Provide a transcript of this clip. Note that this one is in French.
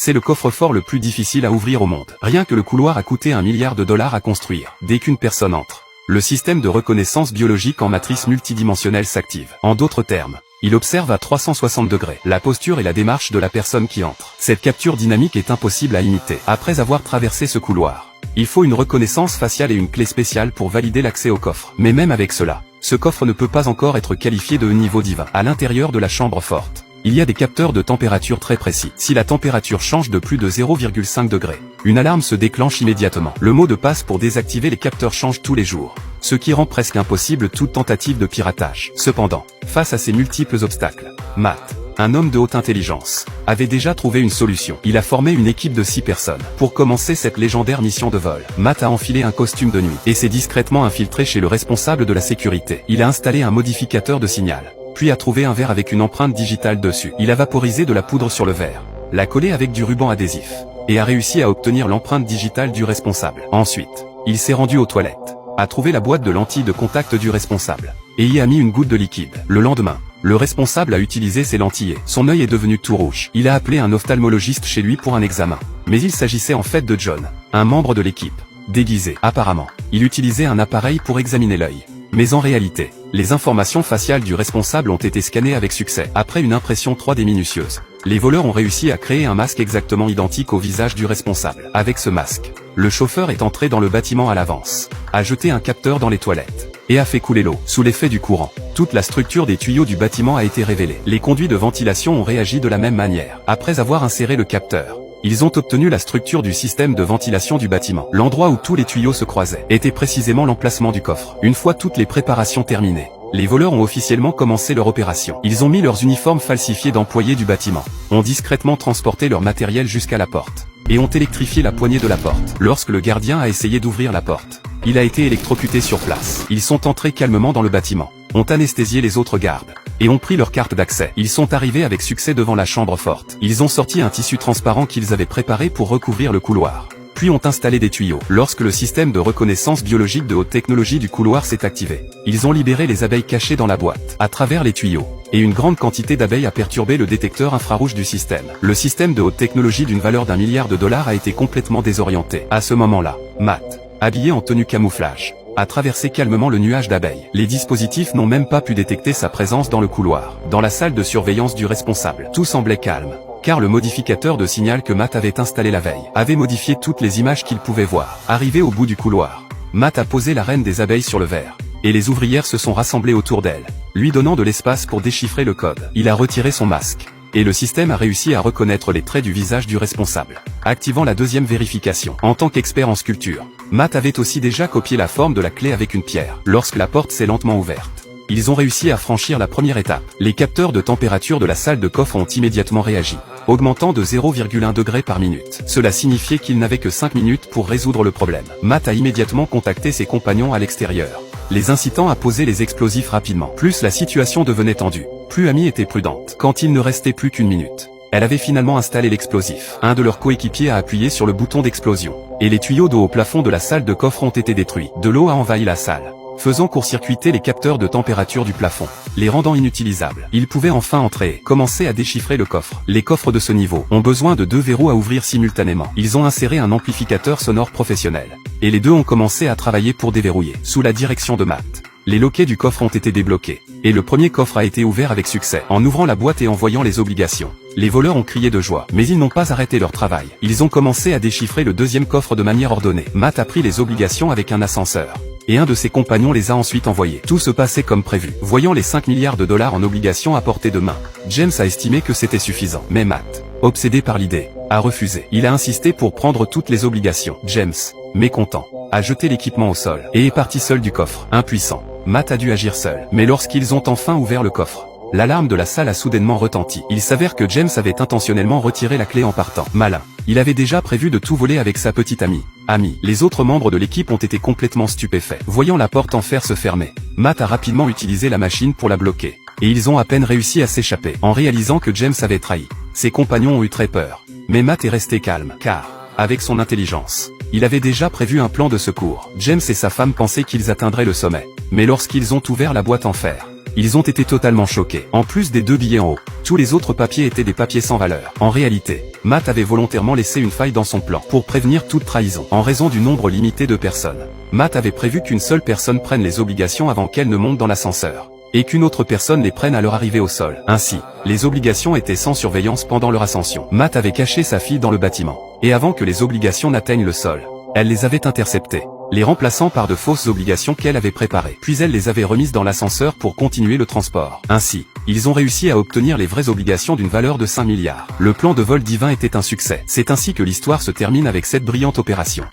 C'est le coffre-fort le plus difficile à ouvrir au monde. Rien que le couloir a coûté $1 milliard à construire. Dès qu'une personne entre, le système de reconnaissance biologique en matrice multidimensionnelle s'active. En d'autres termes, il observe à 360 degrés la posture et la démarche de la personne qui entre. Cette capture dynamique est impossible à imiter. Après avoir traversé ce couloir, il faut une reconnaissance faciale et une clé spéciale pour valider l'accès au coffre. Mais même avec cela, ce coffre ne peut pas encore être qualifié de niveau divin. À l'intérieur de la chambre forte, il y a des capteurs de température très précis. Si la température change de plus de 0,5 degrés, une alarme se déclenche immédiatement. Le mot de passe pour désactiver les capteurs change tous les jours, ce qui rend presque impossible toute tentative de piratage. Cependant, face à ces multiples obstacles, Matt, un homme de haute intelligence, avait déjà trouvé une solution. Il a formé une équipe de 6 personnes. Pour commencer cette légendaire mission de vol, Matt a enfilé un costume de nuit et s'est discrètement infiltré chez le responsable de la sécurité. Il a installé un modificateur de signal, puis a trouvé un verre avec une empreinte digitale dessus. Il a vaporisé de la poudre sur le verre, l'a collé avec du ruban adhésif, et a réussi à obtenir l'empreinte digitale du responsable. Ensuite, il s'est rendu aux toilettes, a trouvé la boîte de lentilles de contact du responsable, et y a mis une goutte de liquide. Le lendemain, le responsable a utilisé ses lentilles et son œil est devenu tout rouge. Il a appelé un ophtalmologiste chez lui pour un examen. Mais il s'agissait en fait de John, un membre de l'équipe, déguisé. Apparemment, il utilisait un appareil pour examiner l'œil. Mais en réalité, les informations faciales du responsable ont été scannées avec succès. Après une impression 3D minutieuse, les voleurs ont réussi à créer un masque exactement identique au visage du responsable. Avec ce masque, le chauffeur est entré dans le bâtiment à l'avance, a jeté un capteur dans les toilettes, et a fait couler l'eau. Sous l'effet du courant, toute la structure des tuyaux du bâtiment a été révélée. Les conduits de ventilation ont réagi de la même manière. Après avoir inséré le capteur, ils ont obtenu la structure du système de ventilation du bâtiment. L'endroit où tous les tuyaux se croisaient était précisément l'emplacement du coffre. Une fois toutes les préparations terminées, les voleurs ont officiellement commencé leur opération. Ils ont mis leurs uniformes falsifiés d'employés du bâtiment, ont discrètement transporté leur matériel jusqu'à la porte, et ont électrifié la poignée de la porte. Lorsque le gardien a essayé d'ouvrir la porte, il a été électrocuté sur place. Ils sont entrés calmement dans le bâtiment, ont anesthésié les autres gardes, et ont pris leur carte d'accès. Ils sont arrivés avec succès devant la chambre forte. Ils ont sorti un tissu transparent qu'ils avaient préparé pour recouvrir le couloir, puis ont installé des tuyaux. Lorsque le système de reconnaissance biologique de haute technologie du couloir s'est activé, ils ont libéré les abeilles cachées dans la boîte, à travers les tuyaux, et une grande quantité d'abeilles a perturbé le détecteur infrarouge du système. Le système de haute technologie d'une valeur d'1 milliard a été complètement désorienté. À ce moment-là, Matt, habillé en tenue camouflage, a traversé calmement le nuage d'abeilles. Les dispositifs n'ont même pas pu détecter sa présence dans le couloir. Dans la salle de surveillance du responsable, tout semblait calme, car le modificateur de signal que Matt avait installé la veille avait modifié toutes les images qu'il pouvait voir. Arrivé au bout du couloir, Matt a posé la reine des abeilles sur le verre, et les ouvrières se sont rassemblées autour d'elle, lui donnant de l'espace pour déchiffrer le code. Il a retiré son masque, et le système a réussi à reconnaître les traits du visage du responsable, activant la deuxième vérification. En tant qu'expert en sculpture, Matt avait aussi déjà copié la forme de la clé avec une pierre. Lorsque la porte s'est lentement ouverte, ils ont réussi à franchir la première étape. Les capteurs de température de la salle de coffre ont immédiatement réagi, augmentant de 0,1 degré par minute. Cela signifiait qu'ils n'avaient que 5 minutes pour résoudre le problème. Matt a immédiatement contacté ses compagnons à l'extérieur, les incitant à poser les explosifs rapidement. Plus la situation devenait tendue, plus Amy était prudente. Quand il ne restait plus qu'une minute, elle avait finalement installé l'explosif. Un de leurs coéquipiers a appuyé sur le bouton d'explosion, et les tuyaux d'eau au plafond de la salle de coffre ont été détruits. De l'eau a envahi la salle, faisant court-circuiter les capteurs de température du plafond, les rendant inutilisables. Ils pouvaient enfin entrer et commencer à déchiffrer le coffre. Les coffres de ce niveau ont besoin de 2 verrous à ouvrir simultanément. Ils ont inséré un amplificateur sonore professionnel, et les deux ont commencé à travailler pour déverrouiller. Sous la direction de Matt, les loquets du coffre ont été débloqués, et le premier coffre a été ouvert avec succès. En ouvrant la boîte et en voyant les obligations, les voleurs ont crié de joie. Mais ils n'ont pas arrêté leur travail. Ils ont commencé à déchiffrer le deuxième coffre de manière ordonnée. Matt a pris les obligations avec un ascenseur, et un de ses compagnons les a ensuite envoyés. Tout se passait comme prévu. Voyant les 5 milliards de dollars en obligations à portée de main, James a estimé que c'était suffisant. Mais Matt, obsédé par l'idée, a refusé. Il a insisté pour prendre toutes les obligations. James, mécontent, a jeté l'équipement au sol, et est parti seul du coffre. Impuissant, Matt a dû agir seul. Mais lorsqu'ils ont enfin ouvert le coffre, l'alarme de la salle a soudainement retenti. Il s'avère que James avait intentionnellement retiré la clé en partant. Malin. Il avait déjà prévu de tout voler avec sa petite amie. Les autres membres de l'équipe ont été complètement stupéfaits. Voyant la porte en fer se fermer, Matt a rapidement utilisé la machine pour la bloquer, et ils ont à peine réussi à s'échapper. En réalisant que James avait trahi, ses compagnons ont eu très peur. Mais Matt est resté calme, car, avec son intelligence, il avait déjà prévu un plan de secours. James et sa femme pensaient qu'ils atteindraient le sommet, mais lorsqu'ils ont ouvert la boîte en fer, Ils ont été totalement choqués. En plus des 2 billets en haut, tous les autres papiers étaient des papiers sans valeur. En réalité, Matt avait volontairement laissé une faille dans son plan pour prévenir toute trahison. En raison du nombre limité de personnes, Matt avait prévu qu'une seule personne prenne les obligations avant qu'elle ne monte dans l'ascenseur, et qu'une autre personne les prenne à leur arrivée au sol. Ainsi, les obligations étaient sans surveillance pendant leur ascension. Matt avait caché sa fille dans le bâtiment, et avant que les obligations n'atteignent le sol, elle les avait interceptées, les remplaçant par de fausses obligations qu'elle avait préparées. Puis elle les avait remises dans l'ascenseur pour continuer le transport. Ainsi, ils ont réussi à obtenir les vraies obligations d'une valeur de 5 milliards. Le plan de vol divin était un succès. C'est ainsi que l'histoire se termine avec cette brillante opération.